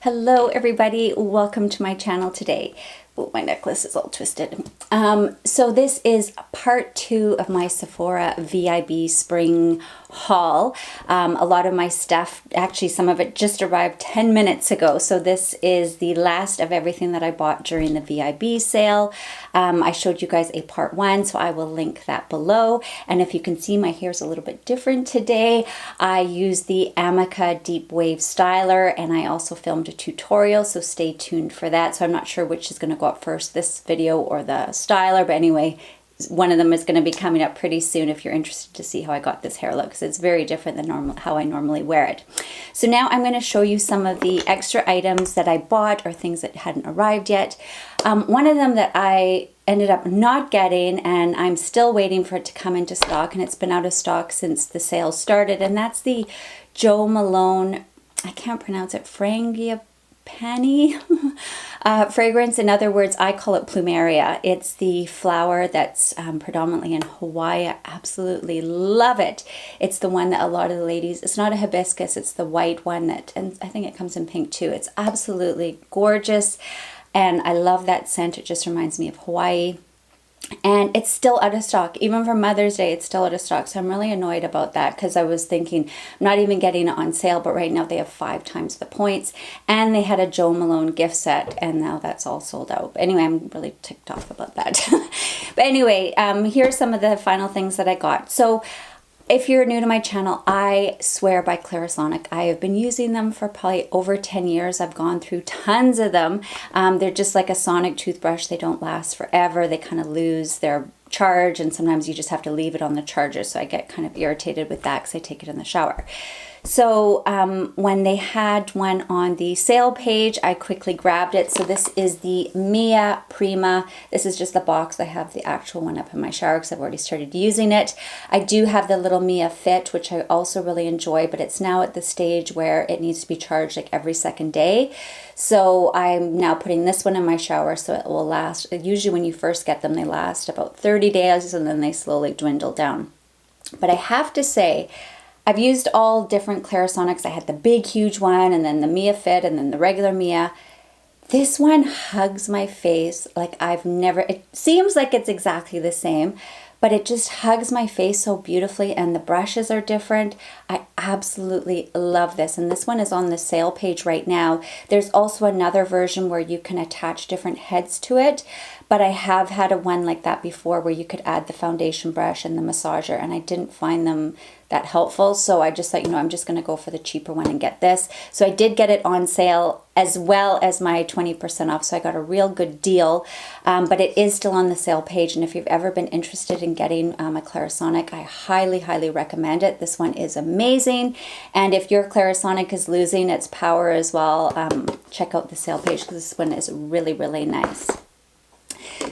Hello everybody, welcome to my channel today. Oh, my necklace is all twisted. So this is part 2 of my Sephora VIB spring haul. A lot of my stuff, actually some of it just arrived 10 minutes ago. So this is the last of everything that I bought during the VIB sale. I showed you guys a part 1, so I will link that below. And if you can see, my hair's a little bit different today. I used the Amika Deep Wave Styler, and I also filmed a tutorial, so stay tuned for that. So I'm not sure which is going to go up first, this video or the styler, but anyway, one of them is going to be coming up pretty soon if you're interested to see how I got this hair look, because it's very different than how I normally wear it. So now I'm going to show you some of the extra items that I bought or things that hadn't arrived yet. One of them that I ended up not getting, and I'm still waiting for it to come into stock, and it's been out of stock since the sale started, and that's the Jo Malone, I can't pronounce it, Frangipani fragrance. In other words, I call it plumeria. It's the flower that's predominantly in Hawaii. I absolutely love it. It's the one that a lot of the ladies, it's not a hibiscus, it's the white one that, and I think it comes in pink too. It's absolutely gorgeous, and I love that scent. It just reminds me of Hawaii. And it's still out of stock. Even for Mother's Day, it's still out of stock. So I'm really annoyed about that, because I was thinking I'm not even getting it on sale, but right now they have 5 times the points. And they had a Jo Malone gift set, and now that's all sold out. But anyway, I'm really ticked off about that. But anyway, here's some of the final things that I got. So if you're new to my channel, I swear by Clarisonic. I have been using them for probably over 10 years. I've gone through tons of them. They're just like a sonic toothbrush. They don't last forever. They kind of lose their charge, and sometimes you just have to leave it on the charger. So I get kind of irritated with that because I take it in the shower. So when they had one on the sale page, I quickly grabbed it. So this is the Mia Prima. This is just the box. I have the actual one up in my shower because I've already started using it. I do have the little Mia Fit, which I also really enjoy, but it's now at the stage where it needs to be charged like every second day. So I'm now putting this one in my shower so it will last. Usually when you first get them, they last about 30 days and then they slowly dwindle down. But I have to say, I've used all different Clarisonics. I had the big, huge one, and then the Mia Fit, and then the regular Mia. This one hugs my face like I've never, it seems like it's exactly the same, but it just hugs my face so beautifully, and the brushes are different. I absolutely love this, and this one is on the sale page right now. There's also another version where you can attach different heads to it, but I have had a one like that before where you could add the foundation brush and the massager, and I didn't find them that helpful, so I just thought, you know, I'm just going to go for the cheaper one and get this. So I did get it on sale as well as my 20% off, so I got a real good deal, but it is still on the sale page, and if you've ever been interested in getting a Clarisonic, I highly, highly recommend it. This one is amazing, and if your Clarisonic is losing its power as well, check out the sale page because this one is really, really nice.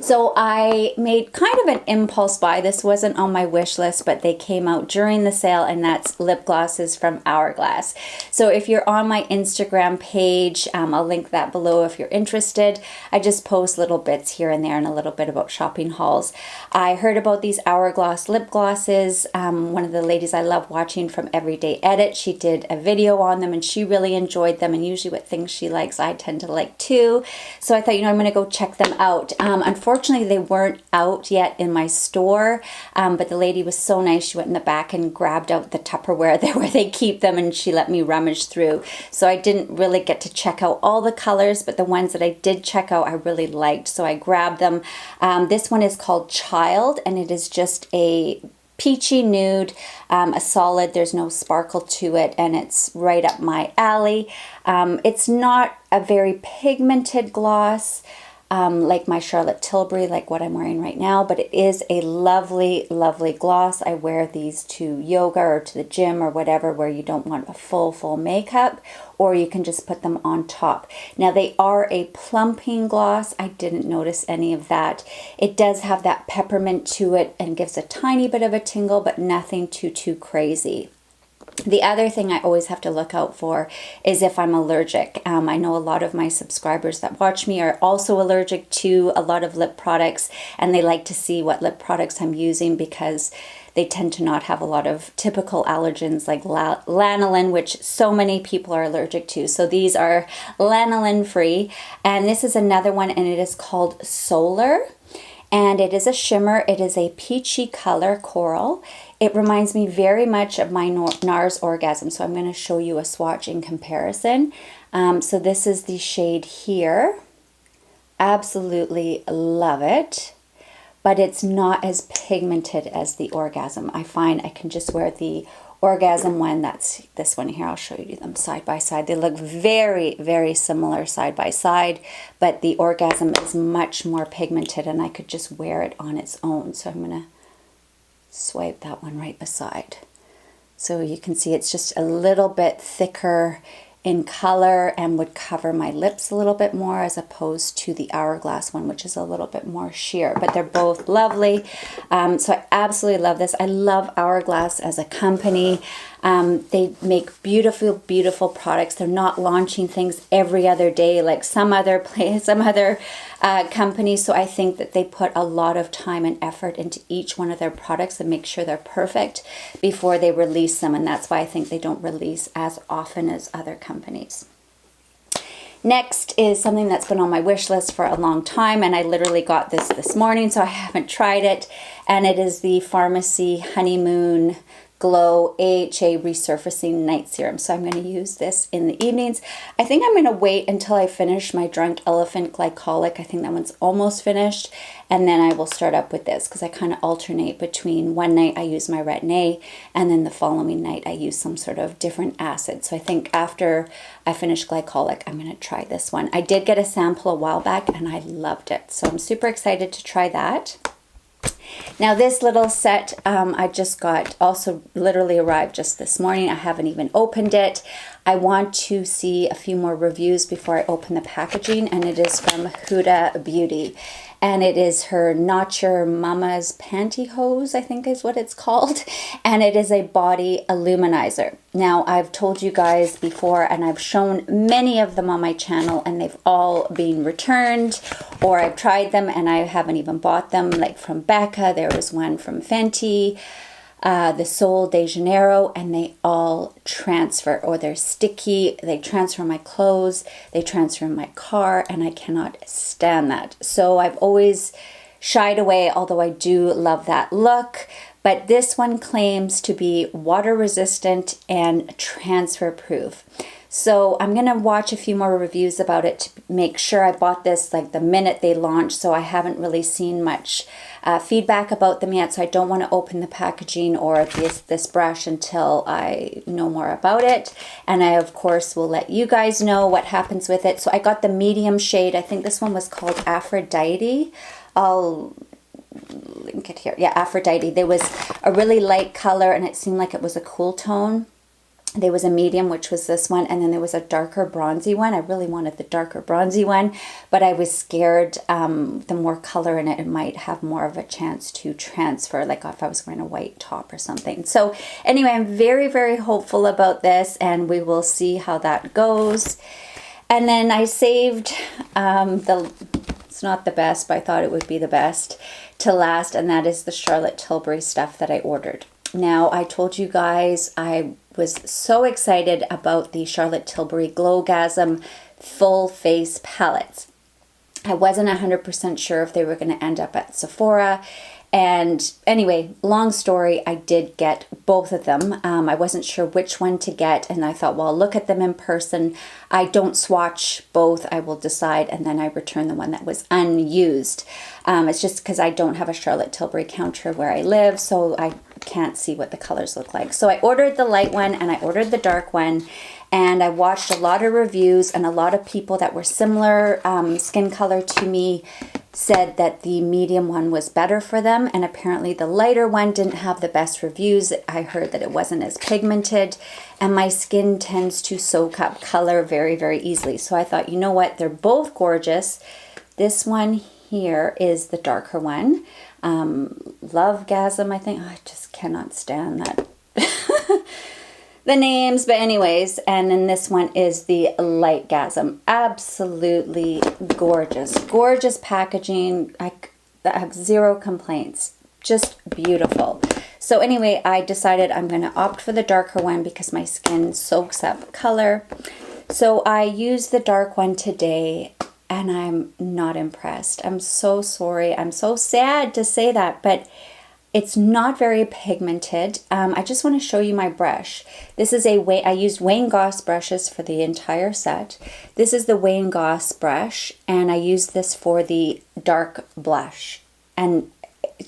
So I made kind of an impulse buy. This wasn't on my wish list, but they came out during the sale, and that's lip glosses from Hourglass. So if you're on my Instagram page, I'll link that below if you're interested. I just post little bits here and there and a little bit about shopping hauls. I heard about these Hourglass lip glosses. One of the ladies I love watching from Everyday Edit, she did a video on them and she really enjoyed them, and usually what things she likes I tend to like too. So I thought, you know, I'm going to go check them out. Unfortunately, they weren't out yet in my store, but the lady was so nice. She went in the back and grabbed out the Tupperware there where they keep them, and she let me rummage through. So I didn't really get to check out all the colors, but the ones that I did check out, I really liked. So I grabbed them. This one is called Child, and it is just a peachy nude, a solid, there's no sparkle to it, and it's right up my alley. It's not a very pigmented gloss, like my Charlotte Tilbury, like what I'm wearing right now, but it is a lovely, lovely gloss. I wear these to yoga or to the gym or whatever, where you don't want a full makeup, or you can just put them on top. Now they are a plumping gloss. I didn't notice any of that. It does have that peppermint to it and gives a tiny bit of a tingle, but nothing too crazy. The other thing I always have to look out for is if I'm allergic. I know a lot of my subscribers that watch me are also allergic to a lot of lip products, and they like to see what lip products I'm using because they tend to not have a lot of typical allergens like lanolin, which so many people are allergic to. So these are lanolin free. And this is another one, and it is called Solar. And it is a shimmer. It is a peachy color coral. It reminds me very much of my Nars Orgasm. So I'm going to show you a swatch in comparison. So this is the shade here. Absolutely love it. But it's not as pigmented as the Orgasm. I find I can just wear the Orgasm one. That's this one here. I'll show you them side by side. They look very, very similar side by side, but the Orgasm is much more pigmented, and I could just wear it on its own. So I'm going to swipe that one right beside. So you can see it's just a little bit thicker in color and would cover my lips a little bit more, as opposed to the Hourglass one, which is a little bit more sheer, but they're both lovely. So I absolutely love this. I love Hourglass as a company. They make beautiful, beautiful products. They're not launching things every other day like some other companies. So I think that they put a lot of time and effort into each one of their products and make sure they're perfect before they release them. And that's why I think they don't release as often as other companies. Next is something that's been on my wish list for a long time, and I literally got this morning, so I haven't tried it. And it is the Farmacy Honeymoon Glow AHA Resurfacing Night Serum. So I'm going to use this in the evenings. I think I'm going to wait until I finish my Drunk Elephant Glycolic. I think that one's almost finished. And then I will start up with this, because I kind of alternate between one night I use my Retin-A, and then the following night I use some sort of different acid. So I think after I finish Glycolic, I'm going to try this one. I did get a sample a while back and I loved it. So I'm super excited to try that. Now this little set I just got, also literally arrived just this morning. I haven't even opened it. I want to see a few more reviews before I open the packaging, and it is from Huda Beauty. And it is her Not Your Mama's Pantyhose, I think is what it's called. And it is a body illuminizer. Now, I've told you guys before, and I've shown many of them on my channel, and they've all been returned, or I've tried them and I haven't even bought them. Like from Becca, there was one from Fenty, the Sol de Janeiro, and they all transfer, or they're sticky. They transfer my clothes, they transfer in my car, and I cannot stand that. So I've always shied away, although I do love that look. But this one claims to be water resistant and transfer proof. So I'm going to watch a few more reviews about it to make sure. I bought this like the minute they launched, so I haven't really seen much feedback about them yet. So I don't want to open the packaging or this brush until I know more about it. And I, of course, will let you guys know what happens with it. So I got the medium shade. I think this one was called Aphrodite. I'll link it here. Yeah, Aphrodite. There was a really light color, and it seemed like it was a cool tone. There was a medium, which was this one, and then there was a darker bronzy one. I really wanted the darker bronzy one, but I was scared the more color in it, it might have more of a chance to transfer, like if I was wearing a white top or something. So anyway, I'm very, very hopeful about this, and we will see how that goes. And then I saved it's not the best, but I thought it would be the best to last, and that is the Charlotte Tilbury stuff that I ordered. Now, I told you guys I was so excited about the Charlotte Tilbury Glowgasm full face palettes. I wasn't 100% sure if they were going to end up at Sephora. And anyway, long story, I did get both of them. I wasn't sure which one to get, and I thought, well, I'll look at them in person. I don't swatch both. I will decide, and then I return the one that was unused. It's just because I don't have a Charlotte Tilbury counter where I live, so I can't see what the colors look like. So I ordered the light one and I ordered the dark one, and I watched a lot of reviews, and a lot of people that were similar skin color to me said that the medium one was better for them, and apparently the lighter one didn't have the best reviews. I heard that it wasn't as pigmented, and my skin tends to soak up color very, very easily. So I thought, you know what, they're both gorgeous. This one here is the darker one. Lovegasm, I think. Oh, I just cannot stand that. The names, but anyways, and then this one is the Lightgasm. Absolutely gorgeous. Gorgeous packaging. I have zero complaints. Just beautiful. So anyway, I decided I'm going to opt for the darker one because my skin soaks up color. So I used the dark one today and I'm not impressed. I'm so sorry. I'm so sad to say that, but it's not very pigmented. I just want to show you my brush. This is I used Wayne Goss brushes for the entire set. This is the Wayne Goss brush, and I used this for the dark blush. And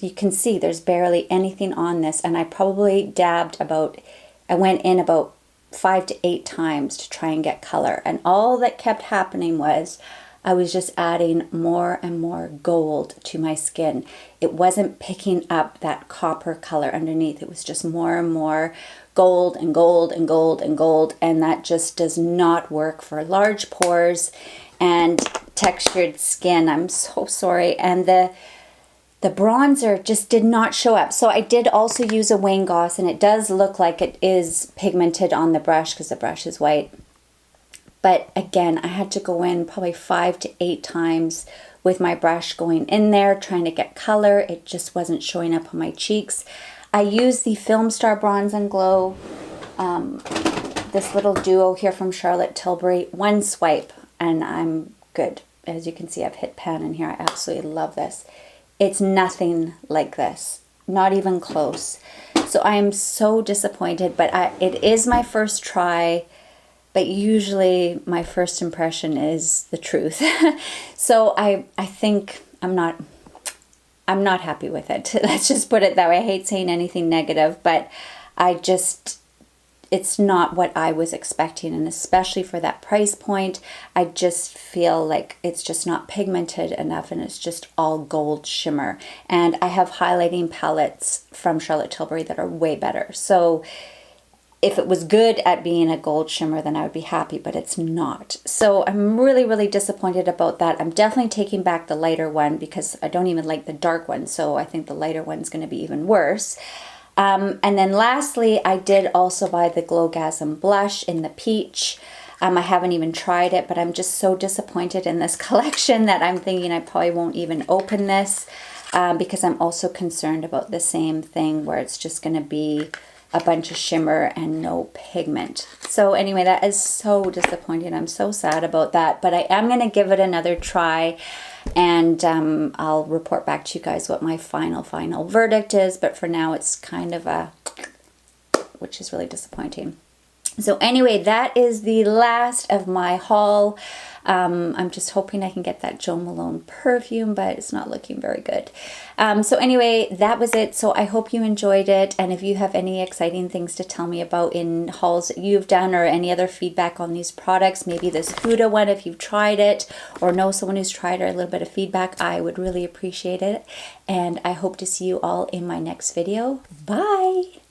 you can see there's barely anything on this, and I probably I went in about 5 to 8 times to try and get color. And all that kept happening was I was just adding more and more gold to my skin. It wasn't picking up that copper color underneath. It was just more and more gold and gold and gold and gold. And that just does not work for large pores and textured skin. I'm so sorry. And the bronzer just did not show up. So I did also use a Wayne Goss, and it does look like it is pigmented on the brush because the brush is white. But again, I had to go in probably 5 to 8 times with my brush going in there, trying to get color. It just wasn't showing up on my cheeks. I used the Film Star Bronze and Glow, this little duo here from Charlotte Tilbury. One swipe and I'm good. As you can see, I've hit pan in here. I absolutely love this. It's nothing like this, not even close. So I am so disappointed, but it is my first try. But usually my first impression is the truth. So I think I'm not happy with it. Let's just put it that way. I hate saying anything negative, but it's not what I was expecting. And especially for that price point, I just feel like it's just not pigmented enough, and it's just all gold shimmer. And I have highlighting palettes from Charlotte Tilbury that are way better. So if it was good at being a gold shimmer, then I would be happy, but it's not. So I'm really, really disappointed about that. I'm definitely taking back the lighter one because I don't even like the dark one. So I think the lighter one's going to be even worse. And then lastly, I did also buy the Glowgasm blush in the peach. I haven't even tried it, but I'm just so disappointed in this collection that I'm thinking I probably won't even open this because I'm also concerned about the same thing where it's just going to be a bunch of shimmer and no pigment. So anyway, that is so disappointing. I'm so sad about that, but I am going to give it another try, and I'll report back to you guys what my final verdict is. But for now, it's kind of which is really disappointing. So anyway, that is the last of my haul. I'm just hoping I can get that Jo Malone perfume, but it's not looking very good. So anyway, that was it. So I hope you enjoyed it. And if you have any exciting things to tell me about in hauls that you've done, or any other feedback on these products, maybe this Huda one, if you've tried it or know someone who's tried it, a little bit of feedback, I would really appreciate it. And I hope to see you all in my next video. Bye!